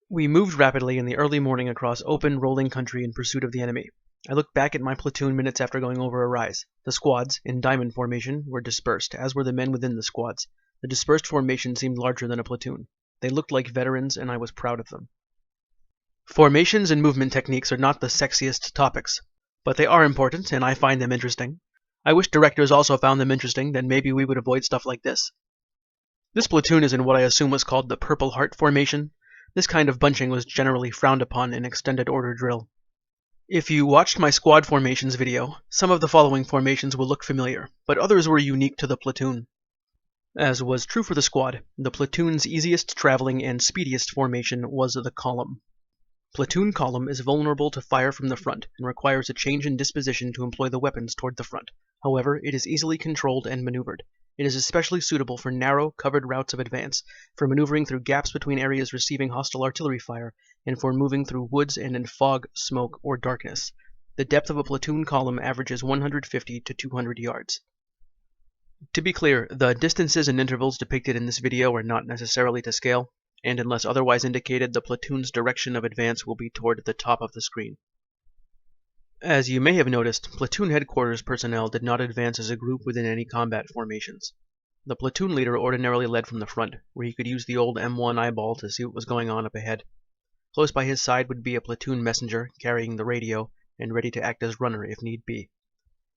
We moved rapidly in the early morning across open, rolling country in pursuit of the enemy. I looked back at my platoon minutes after going over a rise. The squads, in diamond formation, were dispersed, as were the men within the squads. The dispersed formation seemed larger than a platoon. They looked like veterans, and I was proud of them. Formations and movement techniques are not the sexiest topics, but they are important, and I find them interesting. I wish directors also found them interesting, then maybe we would avoid stuff like this. This platoon is in what I assume was called the Purple Heart formation. This kind of bunching was generally frowned upon in extended order drill. If you watched my squad formations video, some of the following formations will look familiar, but others were unique to the platoon. As was true for the squad, the platoon's easiest traveling and speediest formation was the column. Platoon column is vulnerable to fire from the front and requires a change in disposition to employ the weapons toward the front. However, it is easily controlled and maneuvered. It is especially suitable for narrow, covered routes of advance, for maneuvering through gaps between areas receiving hostile artillery fire, and for moving through woods and in fog, smoke, or darkness. The depth of a platoon column averages 150 to 200 yards. To be clear, the distances and intervals depicted in this video are not necessarily to scale, and unless otherwise indicated, the platoon's direction of advance will be toward the top of the screen. As you may have noticed, platoon headquarters personnel did not advance as a group within any combat formations. The platoon leader ordinarily led from the front, where he could use the old M1 eyeball to see what was going on up ahead. Close by his side would be a platoon messenger, carrying the radio, and ready to act as runner if need be.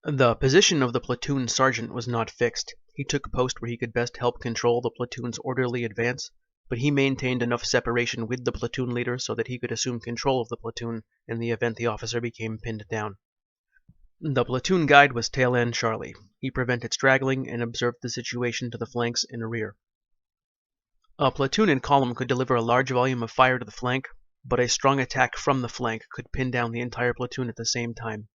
The position of the platoon sergeant was not fixed. He took post where he could best help control the platoon's orderly advance, but he maintained enough separation with the platoon leader so that he could assume control of the platoon in the event the officer became pinned down. The platoon guide was Tail End Charlie. He prevented straggling and observed the situation to the flanks and rear. A platoon in column could deliver a large volume of fire to the flank, but a strong attack from the flank could pin down the entire platoon at the same time.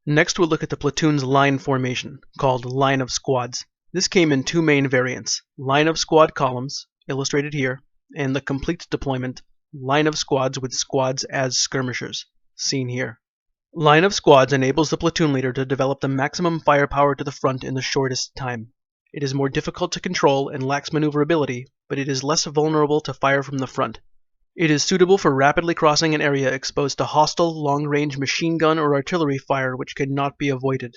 Next we'll look at the platoon's line formation, called line of squads. This came in two main variants, line of squad columns, illustrated here, and the complete deployment, line of squads with squads as skirmishers, seen here. Line of squads enables the platoon leader to develop the maximum firepower to the front in the shortest time. It is more difficult to control and lacks maneuverability, but it is less vulnerable to fire from the front. It is suitable for rapidly crossing an area exposed to hostile, long-range machine gun or artillery fire which cannot be avoided.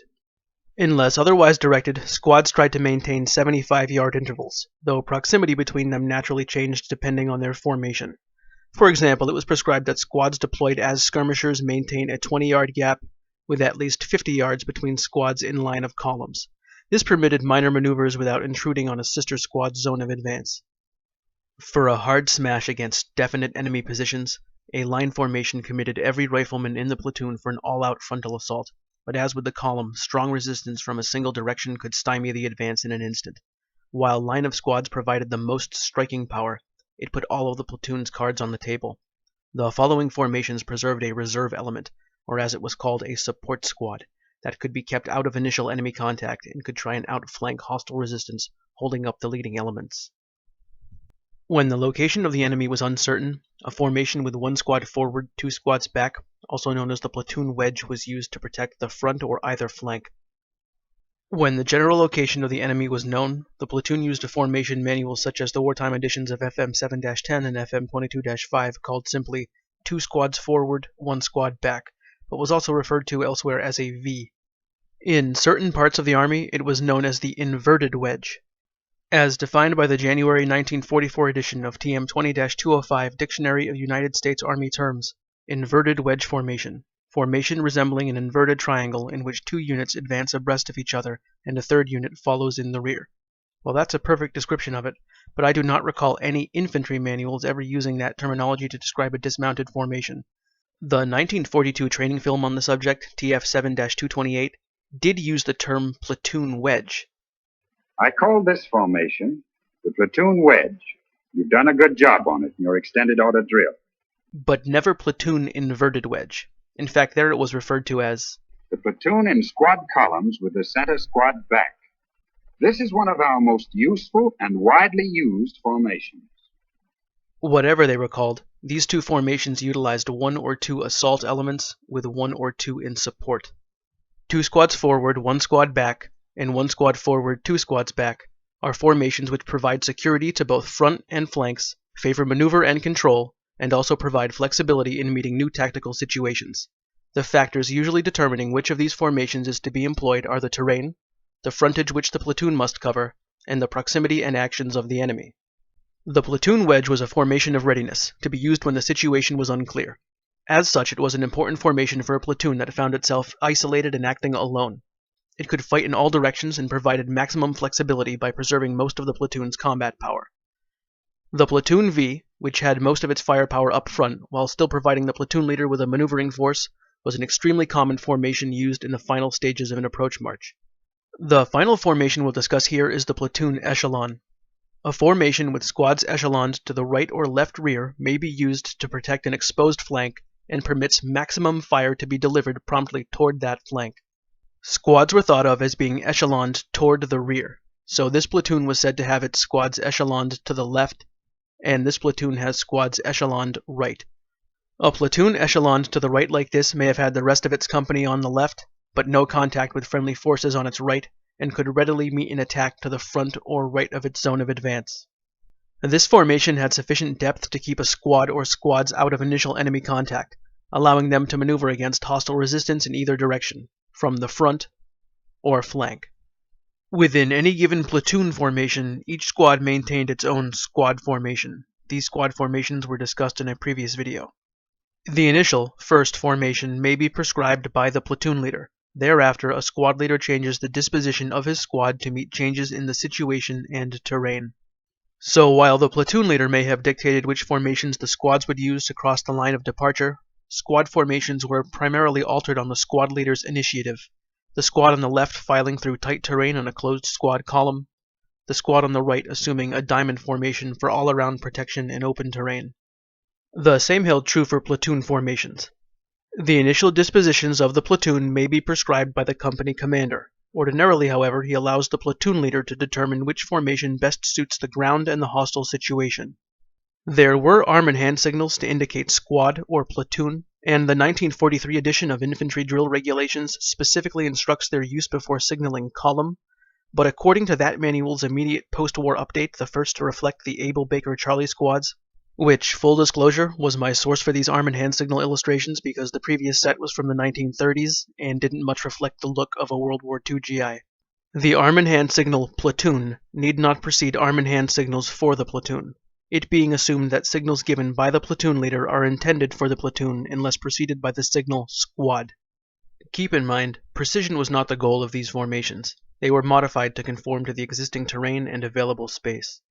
Unless otherwise directed, squads tried to maintain 75-yard intervals, though proximity between them naturally changed depending on their formation. For example, it was prescribed that squads deployed as skirmishers maintain a 20-yard gap with at least 50 yards between squads in line of columns. This permitted minor maneuvers without intruding on a sister squad's zone of advance. For a hard smash against definite enemy positions, a line formation committed every rifleman in the platoon for an all-out frontal assault. But as with the column, strong resistance from a single direction could stymie the advance in an instant. While line of squads provided the most striking power, it put all of the platoon's cards on the table. The following formations preserved a reserve element, or as it was called, a support squad, that could be kept out of initial enemy contact and could try and outflank hostile resistance, holding up the leading elements. When the location of the enemy was uncertain, a formation with one squad forward, two squads back, also known as the platoon wedge, was used to protect the front or either flank. When the general location of the enemy was known, the platoon used a formation manual such as the wartime editions of FM 7-10 and FM 22-5 called simply 2 squads forward, 1 squad back, but was also referred to elsewhere as a V. In certain parts of the Army, it was known as the inverted wedge. As defined by the January 1944 edition of TM 20-205 Dictionary of United States Army Terms, inverted wedge formation, formation resembling an inverted triangle in which 2 units advance abreast of each other and a third unit follows in the rear. Well, that's a perfect description of it, but I do not recall any infantry manuals ever using that terminology to describe a dismounted formation. The 1942 training film on the subject, TF 7-228, did use the term platoon wedge. I call this formation the platoon wedge. You've done a good job on it in your extended order drill. But never platoon inverted wedge. In fact, there it was referred to as the platoon in squad columns with the center squad back. This is one of our most useful and widely used formations. Whatever they were called, these 2 formations utilized 1 or 2 assault elements with 1 or 2 in support. 2 squads forward, 1 squad back, and 1 squad forward, 2 squads back, are formations which provide security to both front and flanks, favor maneuver and control, and also provide flexibility in meeting new tactical situations. The factors usually determining which of these formations is to be employed are the terrain, the frontage which the platoon must cover, and the proximity and actions of the enemy. The platoon wedge was a formation of readiness, to be used when the situation was unclear. As such, it was an important formation for a platoon that found itself isolated and acting alone. It could fight in all directions and provided maximum flexibility by preserving most of the platoon's combat power. The platoon V, which had most of its firepower up front while still providing the platoon leader with a maneuvering force, was an extremely common formation used in the final stages of an approach march. The final formation we'll discuss here is the platoon echelon. A formation with squads echeloned to the right or left rear may be used to protect an exposed flank and permits maximum fire to be delivered promptly toward that flank. Squads were thought of as being echeloned toward the rear, so this platoon was said to have its squads echeloned to the left, and this platoon has squads echeloned right. A platoon echeloned to the right like this may have had the rest of its company on the left, but no contact with friendly forces on its right, and could readily meet an attack to the front or right of its zone of advance. This formation had sufficient depth to keep a squad or squads out of initial enemy contact, allowing them to maneuver against hostile resistance in either direction, from the front or flank. Within any given platoon formation, each squad maintained its own squad formation. These squad formations were discussed in a previous video. The initial, first formation may be prescribed by the platoon leader. Thereafter, a squad leader changes the disposition of his squad to meet changes in the situation and terrain. So while the platoon leader may have dictated which formations the squads would use to cross the line of departure, squad formations were primarily altered on the squad leader's initiative. The squad on the left filing through tight terrain on a closed squad column, the squad on the right assuming a diamond formation for all-around protection in open terrain. The same held true for platoon formations. The initial dispositions of the platoon may be prescribed by the company commander. Ordinarily, however, he allows the platoon leader to determine which formation best suits the ground and the hostile situation. There were arm and hand signals to indicate squad or platoon, and the 1943 edition of Infantry Drill Regulations specifically instructs their use before signaling column, but according to that manual's immediate post-war update, the first to reflect the Able Baker Charlie squads, which, full disclosure, was my source for these arm and hand signal illustrations because the previous set was from the 1930s and didn't much reflect the look of a World War II GI. The arm and hand signal platoon need not precede arm and hand signals for the platoon, it being assumed that signals given by the platoon leader are intended for the platoon unless preceded by the signal squad. Keep in mind, precision was not the goal of these formations. They were modified to conform to the existing terrain and available space.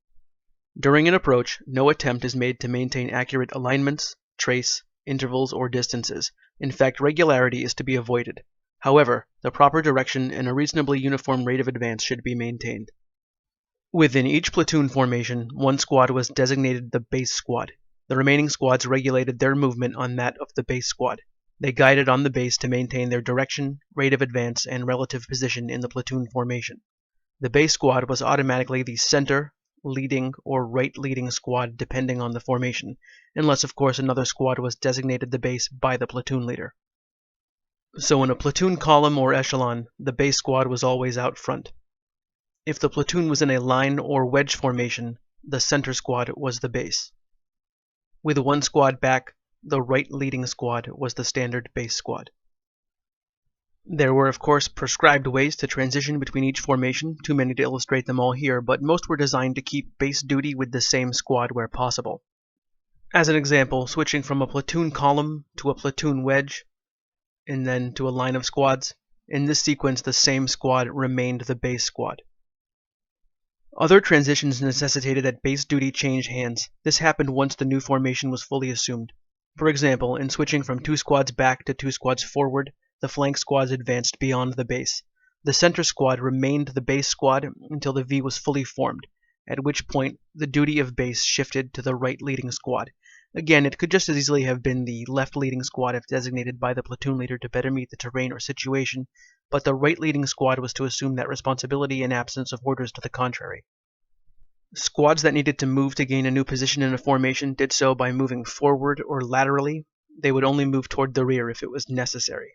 During an approach, no attempt is made to maintain accurate alignments, trace, intervals, or distances. In fact, regularity is to be avoided. However, the proper direction and a reasonably uniform rate of advance should be maintained. Within each platoon formation, one squad was designated the base squad. The remaining squads regulated their movement on that of the base squad. They guided on the base to maintain their direction, rate of advance, and relative position in the platoon formation. The base squad was automatically the center, leading, or right leading squad depending on the formation, unless of course another squad was designated the base by the platoon leader. So in a platoon column or echelon, the base squad was always out front. If the platoon was in a line or wedge formation, the center squad was the base. With one squad back, the right leading squad was the standard base squad. There were of course prescribed ways to transition between each formation, too many to illustrate them all here, but most were designed to keep base duty with the same squad where possible. As an example, switching from a platoon column to a platoon wedge, and then to a line of squads, in this sequence the same squad remained the base squad. Other transitions necessitated that base duty change hands. This happened once the new formation was fully assumed. For example, in switching from 2 squads back to 2 squads forward, the flank squads advanced beyond the base. The center squad remained the base squad until the V was fully formed, at which point the duty of base shifted to the right leading squad. Again, it could just as easily have been the left leading squad if designated by the platoon leader to better meet the terrain or situation, but the right leading squad was to assume that responsibility in absence of orders to the contrary. Squads that needed to move to gain a new position in a formation did so by moving forward or laterally. They would only move toward the rear if it was necessary.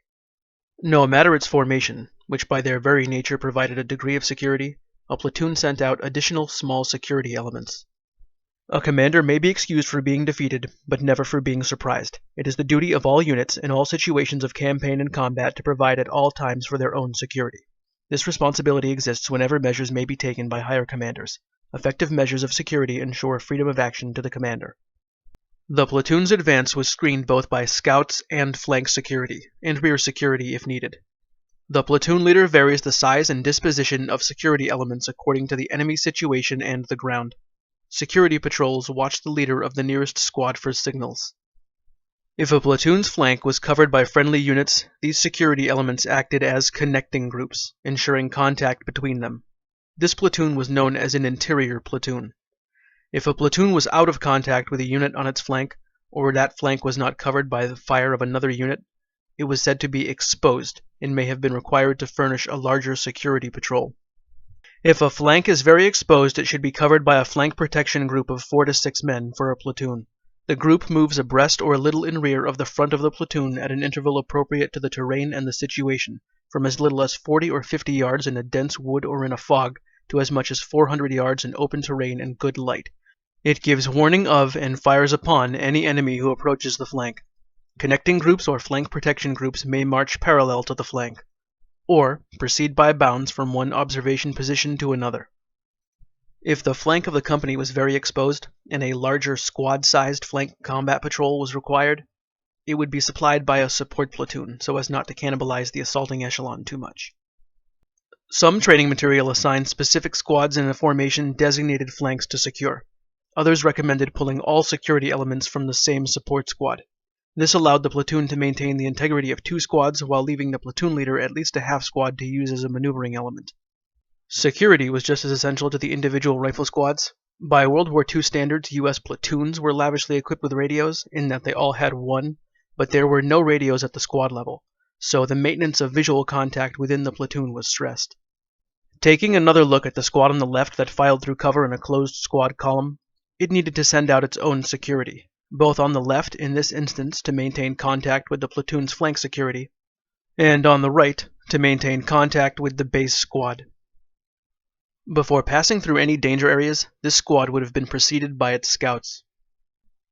No matter its formation, which by their very nature provided a degree of security, a platoon sent out additional small security elements. A commander may be excused for being defeated, but never for being surprised. It is the duty of all units in all situations of campaign and combat to provide at all times for their own security. This responsibility exists whenever measures may be taken by higher commanders. Effective measures of security ensure freedom of action to the commander. The platoon's advance was screened both by scouts and flank security, and rear security if needed. The platoon leader varies the size and disposition of security elements according to the enemy situation and the ground. Security patrols watch the leader of the nearest squad for signals. If a platoon's flank was covered by friendly units, these security elements acted as connecting groups, ensuring contact between them. This platoon was known as an interior platoon. If a platoon was out of contact with a unit on its flank, or that flank was not covered by the fire of another unit, it was said to be exposed and may have been required to furnish a larger security patrol. If a flank is very exposed, it should be covered by a flank protection group of 4 to 6 men for a platoon. The group moves abreast or a little in rear of the front of the platoon at an interval appropriate to the terrain and the situation, from as little as 40 or 50 yards in a dense wood or in a fog, to as much as 400 yards in open terrain and good light. It gives warning of and fires upon any enemy who approaches the flank. Connecting groups or flank protection groups may march parallel to the flank, or proceed by bounds from one observation position to another. If the flank of the company was very exposed, and a larger squad-sized flank combat patrol was required, it would be supplied by a support platoon so as not to cannibalize the assaulting echelon too much. Some training material assigned specific squads in a formation designated flanks to secure. Others recommended pulling all security elements from the same support squad. This allowed the platoon to maintain the integrity of 2 squads while leaving the platoon leader at least a half squad to use as a maneuvering element. Security was just as essential to the individual rifle squads. By World War II standards, U.S. platoons were lavishly equipped with radios, in that they all had one, but there were no radios at the squad level, so the maintenance of visual contact within the platoon was stressed. Taking another look at the squad on the left that filed through cover in a closed squad column, it needed to send out its own security, both on the left in this instance to maintain contact with the platoon's flank security, and on the right to maintain contact with the base squad. Before passing through any danger areas, this squad would have been preceded by its scouts.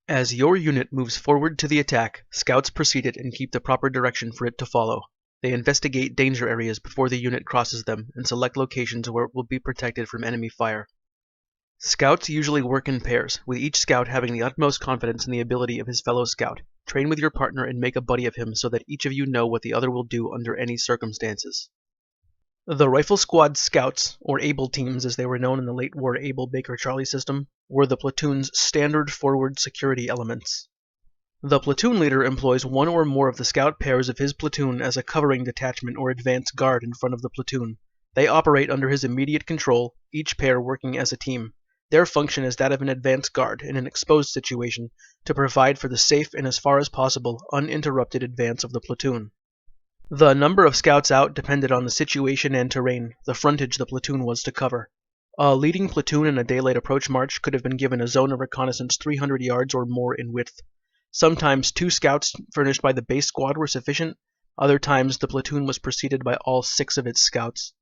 As your unit moves forward to the attack, scouts precede it and keep the proper direction for it to follow. They investigate danger areas before the unit crosses them and select locations where it will be protected from enemy fire. Scouts usually work in pairs, with each scout having the utmost confidence in the ability of his fellow scout. Train with your partner and make a buddy of him so that each of you know what the other will do under any circumstances. The Rifle Squad Scouts, or Able Teams as they were known in the late war Able-Baker-Charlie system, were the platoon's standard forward security elements. The platoon leader employs one or more of the scout pairs of his platoon as a covering detachment or advance guard in front of the platoon. They operate under his immediate control, each pair working as a team. Their function is that of an advance guard in an exposed situation to provide for the safe and as far as possible uninterrupted advance of the platoon. The number of scouts out depended on the situation and terrain, the frontage the platoon was to cover. A leading platoon in a daylight approach march could have been given a zone of reconnaissance 300 yards or more in width. Sometimes 2 scouts furnished by the base squad were sufficient, other times the platoon was preceded by all 6 of its scouts.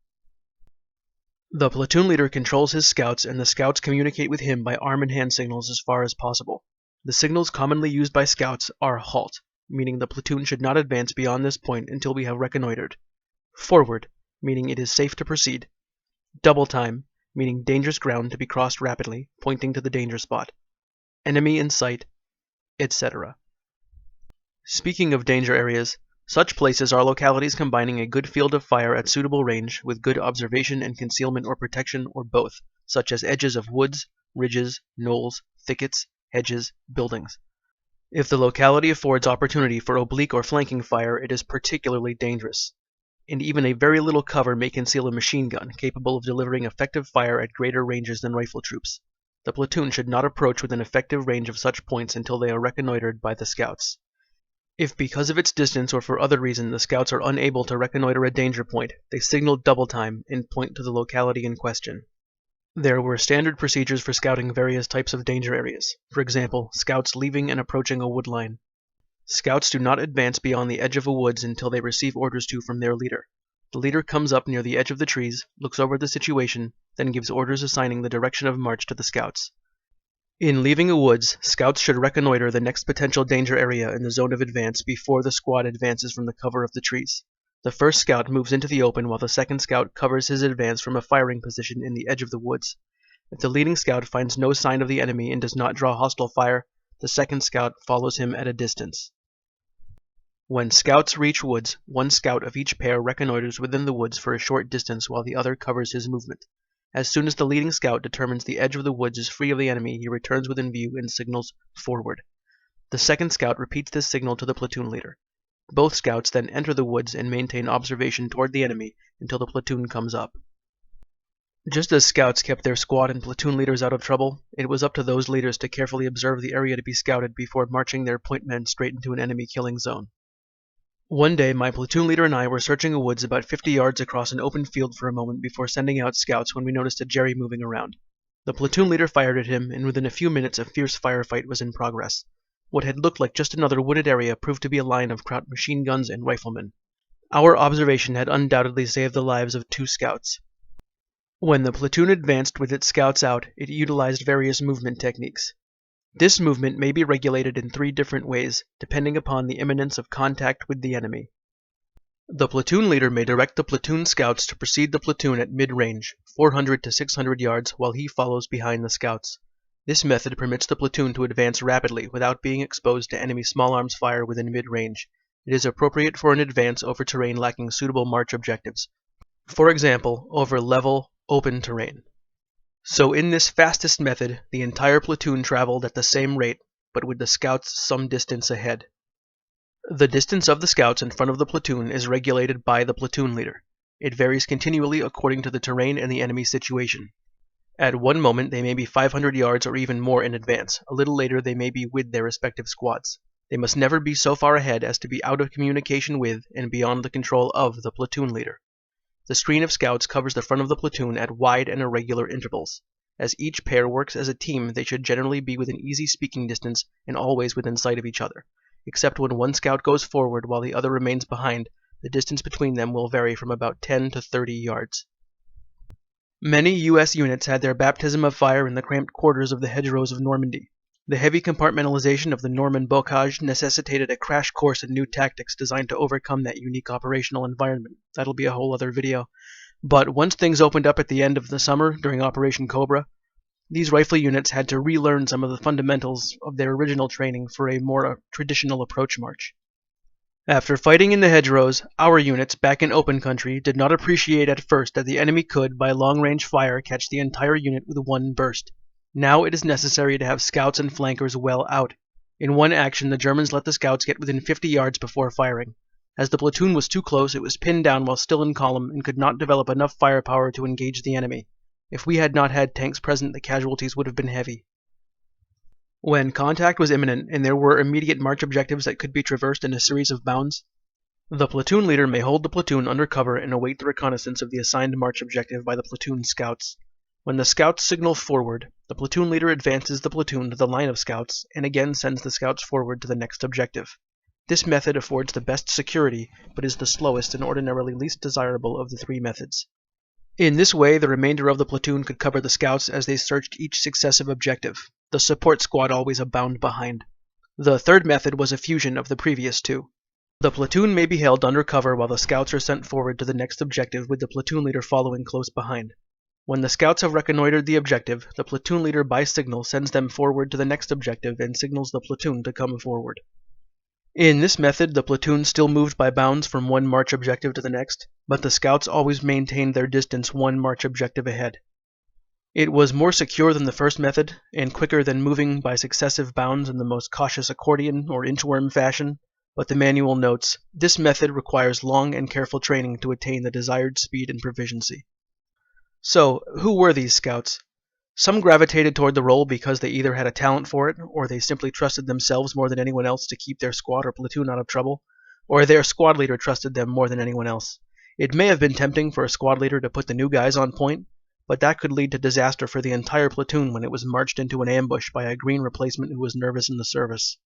The platoon leader controls his scouts, and the scouts communicate with him by arm and hand signals as far as possible. The signals commonly used by scouts are halt, meaning the platoon should not advance beyond this point until we have reconnoitered. Forward, meaning it is safe to proceed. Double time, meaning dangerous ground to be crossed rapidly, pointing to the danger spot. Enemy in sight, etc. Speaking of danger areas, such places are localities combining a good field of fire at suitable range with good observation and concealment or protection or both, such as edges of woods, ridges, knolls, thickets, hedges, buildings. If the locality affords opportunity for oblique or flanking fire, it is particularly dangerous, and even a very little cover may conceal a machine gun capable of delivering effective fire at greater ranges than rifle troops. The platoon should not approach within effective range of such points until they are reconnoitered by the scouts. If because of its distance or for other reason the scouts are unable to reconnoiter a danger point, they signal double time and point to the locality in question. There were standard procedures for scouting various types of danger areas. For example, scouts leaving and approaching a wood line. Scouts do not advance beyond the edge of a woods until they receive orders to from their leader. The leader comes up near the edge of the trees, looks over the situation, then gives orders assigning the direction of march to the scouts. In leaving a woods, scouts should reconnoiter the next potential danger area in the zone of advance before the squad advances from the cover of the trees. The first scout moves into the open while the second scout covers his advance from a firing position in the edge of the woods. If the leading scout finds no sign of the enemy and does not draw hostile fire, the second scout follows him at a distance. When scouts reach woods, one scout of each pair reconnoiters within the woods for a short distance while the other covers his movement. As soon as the leading scout determines the edge of the woods is free of the enemy, he returns within view and signals forward. The second scout repeats this signal to the platoon leader. Both scouts then enter the woods and maintain observation toward the enemy until the platoon comes up. Just as scouts kept their squad and platoon leaders out of trouble, it was up to those leaders to carefully observe the area to be scouted before marching their point men straight into an enemy killing zone. One day, my platoon leader and I were searching a woods about 50 yards across an open field for a moment before sending out scouts when we noticed a Jerry moving around. The platoon leader fired at him, and within a few minutes a fierce firefight was in progress. What had looked like just another wooded area proved to be a line of Kraut machine guns and riflemen. Our observation had undoubtedly saved the lives of 2 scouts. When the platoon advanced with its scouts out, it utilized various movement techniques. This movement may be regulated in 3 different ways, depending upon the imminence of contact with the enemy. The platoon leader may direct the platoon scouts to precede the platoon at mid-range, 400 to 600 yards, while he follows behind the scouts. This method permits the platoon to advance rapidly without being exposed to enemy small arms fire within mid-range. It is appropriate for an advance over terrain lacking suitable march objectives, for example, over level, open terrain. So in this fastest method, the entire platoon traveled at the same rate, but with the scouts some distance ahead. The distance of the scouts in front of the platoon is regulated by the platoon leader. It varies continually according to the terrain and the enemy situation. At one moment they may be 500 yards or even more in advance. A little later they may be with their respective squads. They must never be so far ahead as to be out of communication with and beyond the control of the platoon leader. The screen of scouts covers the front of the platoon at wide and irregular intervals. As each pair works as a team, they should generally be within easy speaking distance and always within sight of each other. Except when one scout goes forward while the other remains behind, the distance between them will vary from about 10 to 30 yards. Many U.S. units had their baptism of fire in the cramped quarters of the hedgerows of Normandy. The heavy compartmentalization of the Norman bocage necessitated a crash course in new tactics designed to overcome that unique operational environment. That'll be a whole other video. But once things opened up at the end of the summer during Operation Cobra, these rifle units had to relearn some of the fundamentals of their original training for a more traditional approach march. After fighting in the hedgerows, our units back in open country did not appreciate at first that the enemy could, by long-range fire, catch the entire unit with one burst. Now it is necessary to have scouts and flankers well out. In one action, the Germans let the scouts get within 50 yards before firing. As the platoon was too close, it was pinned down while still in column and could not develop enough firepower to engage the enemy. If we had not had tanks present, the casualties would have been heavy. When contact was imminent and there were immediate march objectives that could be traversed in a series of bounds, the platoon leader may hold the platoon under cover and await the reconnaissance of the assigned march objective by the platoon scouts. When the scouts signal forward, the platoon leader advances the platoon to the line of scouts and again sends the scouts forward to the next objective. This method affords the best security, but is the slowest and ordinarily least desirable of the 3 methods. In this way, the remainder of the platoon could cover the scouts as they searched each successive objective, the support squad always a bound behind. The 3rd method was a fusion of the previous 2. The platoon may be held under cover while the scouts are sent forward to the next objective with the platoon leader following close behind. When the scouts have reconnoitered the objective, the platoon leader by signal sends them forward to the next objective and signals the platoon to come forward. In this method, the platoon still moved by bounds from one march objective to the next, but the scouts always maintained their distance one march objective ahead. It was more secure than the first method, and quicker than moving by successive bounds in the most cautious accordion or inchworm fashion, but the manual notes, this method requires long and careful training to attain the desired speed and proficiency. So, who were these scouts? Some gravitated toward the role because they either had a talent for it, or they simply trusted themselves more than anyone else to keep their squad or platoon out of trouble, or their squad leader trusted them more than anyone else. It may have been tempting for a squad leader to put the new guys on point, but that could lead to disaster for the entire platoon when it was marched into an ambush by a green replacement who was nervous in the service.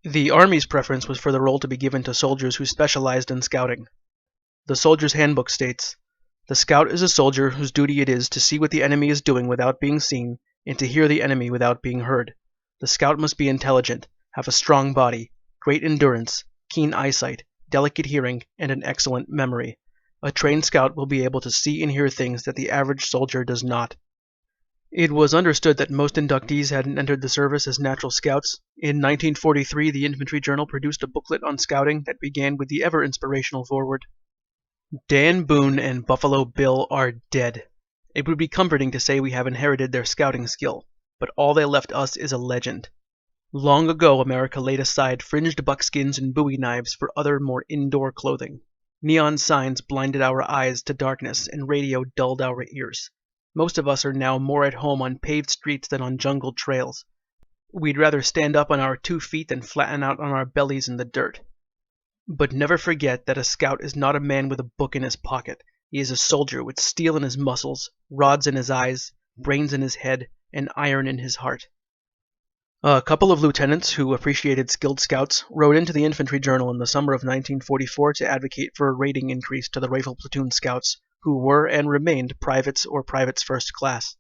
The Army's preference was for the role to be given to soldiers who specialized in scouting. The Soldier's Handbook states, "The scout is a soldier whose duty it is to see what the enemy is doing without being seen, and to hear the enemy without being heard. The scout must be intelligent, have a strong body, great endurance, keen eyesight, delicate hearing, and an excellent memory. A trained scout will be able to see and hear things that the average soldier does not. It was understood that most inductees hadn't entered the service as natural scouts. In 1943, the Infantry Journal produced a booklet on scouting that began with the ever-inspirational foreword. Dan Boone and Buffalo Bill are dead. It would be comforting to say we have inherited their scouting skill, but all they left us is a legend. Long ago, America laid aside fringed buckskins and bowie knives for other, more indoor clothing. Neon signs blinded our eyes to darkness, and radio dulled our ears. Most of us are now more at home on paved streets than on jungled trails. We'd rather stand up on our 2 feet than flatten out on our bellies in the dirt. But never forget that a scout is not a man with a book in his pocket. He is a soldier with steel in his muscles, rods in his eyes, brains in his head, and iron in his heart. A couple of lieutenants who appreciated skilled scouts wrote into the Infantry Journal in the summer of 1944 to advocate for a rating increase to the rifle platoon scouts, who were and remained privates or privates first class.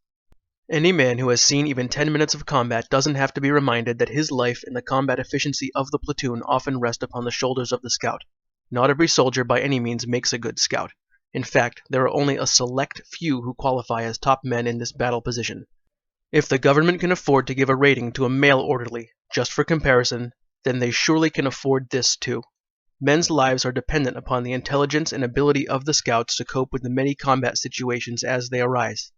Any man who has seen even 10 minutes of combat doesn't have to be reminded that his life and the combat efficiency of the platoon often rest upon the shoulders of the scout. Not every soldier by any means makes a good scout. In fact, there are only a select few who qualify as top men in this battle position. If the government can afford to give a rating to a male orderly, just for comparison, then they surely can afford this too. Men's lives are dependent upon the intelligence and ability of the scouts to cope with the many combat situations as they arise.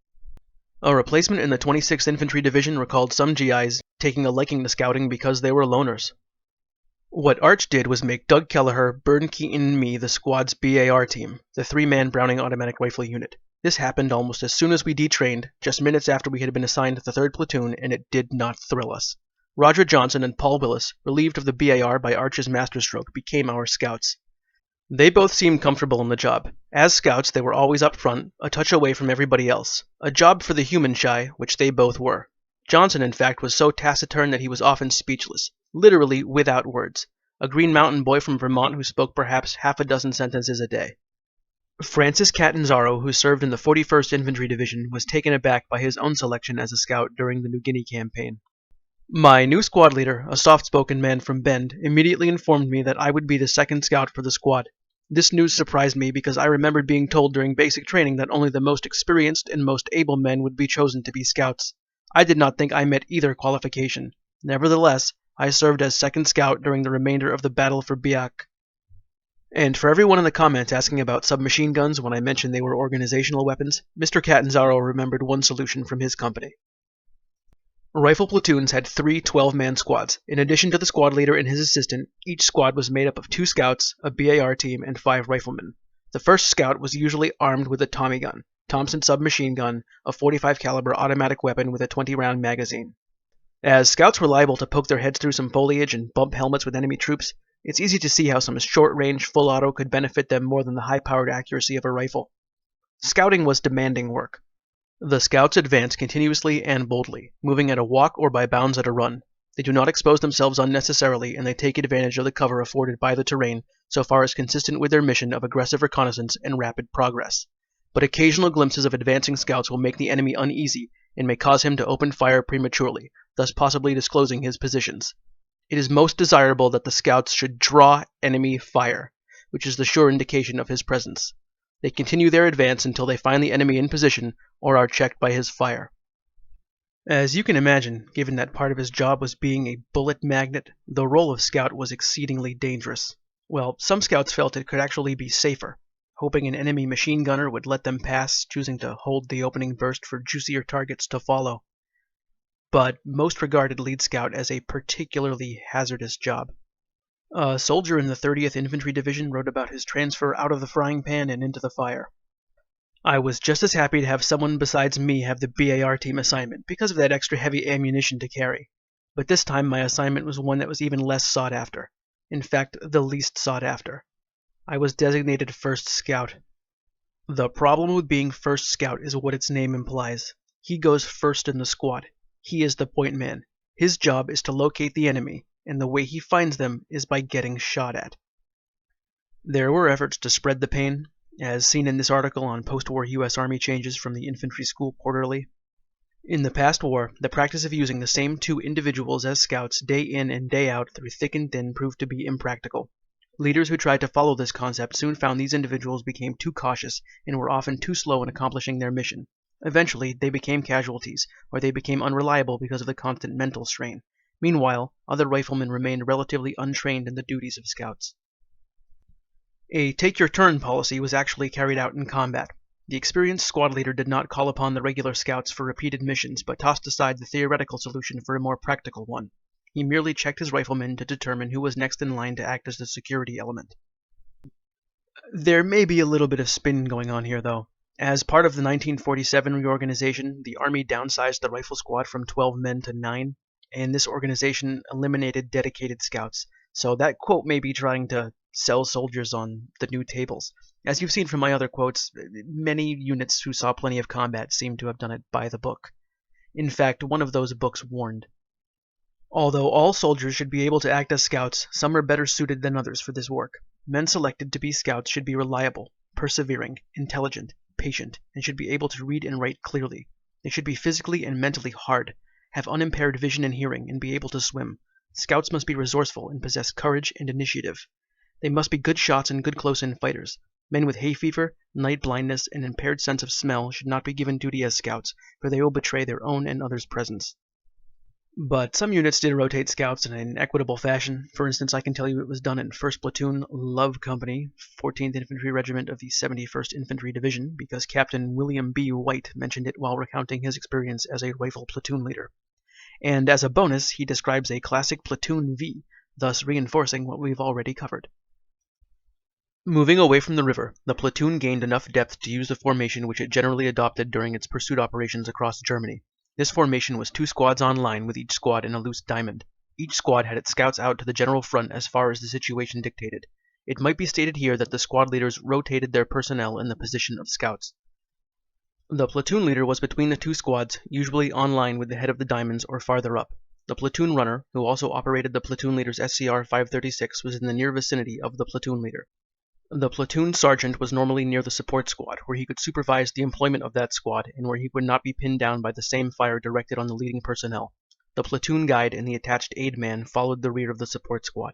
A replacement in the 26th Infantry Division recalled some GIs taking a liking to scouting because they were loners. What Arch did was make Doug Kelleher, Burn Keaton, and me the squad's BAR team, the 3-man Browning automatic rifle unit. This happened almost as soon as we detrained, just minutes after we had been assigned to the 3rd Platoon, and it did not thrill us. Roger Johnson and Paul Willis, relieved of the BAR by Arch's masterstroke, became our scouts. They both seemed comfortable in the job. As scouts, they were always up front, a touch away from everybody else. A job for the human shy, which they both were. Johnson, in fact, was so taciturn that he was often speechless, literally without words. A Green Mountain boy from Vermont who spoke perhaps half a dozen sentences a day. Francis Catanzaro, who served in the 41st Infantry Division, was taken aback by his own selection as a scout during the New Guinea campaign. My new squad leader, a soft-spoken man from Bend, immediately informed me that I would be the 2nd scout for the squad. This news surprised me because I remembered being told during basic training that only the most experienced and most able men would be chosen to be scouts. I did not think I met either qualification. Nevertheless, I served as 2nd scout during the remainder of the battle for Biak. And for everyone in the comments asking about submachine guns when I mentioned they were organizational weapons, Mr. Catanzaro remembered one solution from his company. Rifle platoons had 3 12-man squads. In addition to the squad leader and his assistant, each squad was made up of 2 scouts, a BAR team, and 5 riflemen. The first scout was usually armed with a Tommy gun, Thompson submachine gun, a .45 caliber automatic weapon with a 20-round magazine. As scouts were liable to poke their heads through some foliage and bump helmets with enemy troops, it's easy to see how some short-range, full auto could benefit them more than the high-powered accuracy of a rifle. Scouting was demanding work. The scouts advance continuously and boldly, moving at a walk or by bounds at a run. They do not expose themselves unnecessarily, and they take advantage of the cover afforded by the terrain so far as consistent with their mission of aggressive reconnaissance and rapid progress. But occasional glimpses of advancing scouts will make the enemy uneasy and may cause him to open fire prematurely, thus possibly disclosing his positions. It is most desirable that the scouts should draw enemy fire, which is the sure indication of his presence. They continue their advance until they find the enemy in position or are checked by his fire. As you can imagine, given that part of his job was being a bullet magnet, the role of scout was exceedingly dangerous. Well, some scouts felt it could actually be safer, hoping an enemy machine gunner would let them pass, choosing to hold the opening burst for juicier targets to follow. But most regarded lead scout as a particularly hazardous job. A soldier in the 30th Infantry Division wrote about his transfer out of the frying pan and into the fire. I was just as happy to have someone besides me have the BAR team assignment because of that extra heavy ammunition to carry. But this time my assignment was one that was even less sought after. In fact, the least sought after. I was designated first scout. The problem with being first scout is what its name implies. He goes first in the squad. He is the point man. His job is to locate the enemy, and the way he finds them is by getting shot at. There were efforts to spread the pain, as seen in this article on post-war U.S. Army changes from the Infantry School Quarterly. In the past war, the practice of using the same 2 individuals as scouts day in and day out through thick and thin proved to be impractical. Leaders who tried to follow this concept soon found these individuals became too cautious and were often too slow in accomplishing their mission. Eventually, they became casualties, or they became unreliable because of the constant mental strain. Meanwhile, other riflemen remained relatively untrained in the duties of scouts. A take-your-turn policy was actually carried out in combat. The experienced squad leader did not call upon the regular scouts for repeated missions, but tossed aside the theoretical solution for a more practical one. He merely checked his riflemen to determine who was next in line to act as the security element. There may be a little bit of spin going on here, though. As part of the 1947 reorganization, the Army downsized the rifle squad from 12 men to 9, and this organization eliminated dedicated scouts, so that quote may be trying to sell soldiers on the new tables. As you've seen from my other quotes, many units who saw plenty of combat seem to have done it by the book. In fact, one of those books warned. Although all soldiers should be able to act as scouts, some are better suited than others for this work. Men selected to be scouts should be reliable, persevering, intelligent, patient, and should be able to read and write clearly. They should be physically and mentally hard, have unimpaired vision and hearing, and be able to swim. Scouts must be resourceful and possess courage and initiative. They must be good shots and good close-in fighters. Men with hay fever, night blindness, and impaired sense of smell should not be given duty as scouts, for they will betray their own and others' presence. But some units did rotate scouts in an equitable fashion. For instance, I can tell you it was done in 1st Platoon, Love Company, 14th Infantry Regiment of the 71st Infantry Division, because Captain William B. White mentioned it while recounting his experience as a rifle platoon leader. And as a bonus, he describes a classic Platoon V, thus reinforcing what we've already covered. Moving away from the river, the platoon gained enough depth to use the formation which it generally adopted during its pursuit operations across Germany. This formation was 2 squads on line with each squad in a loose diamond. Each squad had its scouts out to the general front as far as the situation dictated. It might be stated here that the squad leaders rotated their personnel in the position of scouts. The platoon leader was between the 2 squads, usually on line with the head of the diamonds or farther up. The platoon runner, who also operated the platoon leader's SCR 536, was in the near vicinity of the platoon leader. The platoon sergeant was normally near the support squad, where he could supervise the employment of that squad and where he would not be pinned down by the same fire directed on the leading personnel. The platoon guide and the attached aid man followed the rear of the support squad.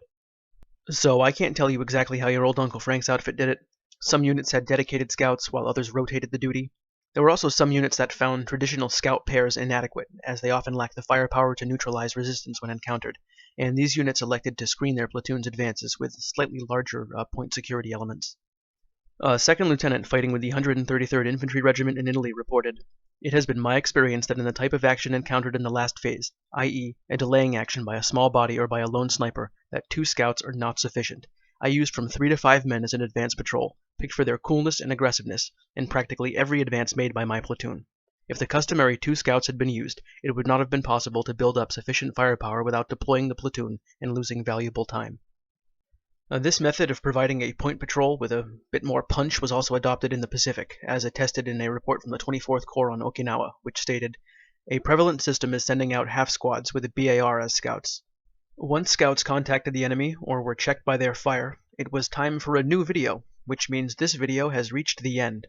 So I can't tell you exactly how your old Uncle Frank's outfit did it. Some units had dedicated scouts, while others rotated the duty. There were also some units that found traditional scout pairs inadequate, as they often lacked the firepower to neutralize resistance when encountered, and these units elected to screen their platoon's advances with slightly larger point security elements. A second lieutenant fighting with the 133rd Infantry Regiment in Italy reported, "It has been my experience that in the type of action encountered in the last phase, i.e. a delaying action by a small body or by a lone sniper, that 2 scouts are not sufficient. I used from 3 to 5 men as an advance patrol, picked for their coolness and aggressiveness, in practically every advance made by my platoon. If the customary 2 scouts had been used, it would not have been possible to build up sufficient firepower without deploying the platoon and losing valuable time." This method of providing a point patrol with a bit more punch was also adopted in the Pacific, as attested in a report from the 24th Corps on Okinawa, which stated, "A prevalent system is sending out half squads with a BAR as scouts. Once scouts contacted the enemy or were checked by their fire, it was time for a new video, which means this video has reached the end."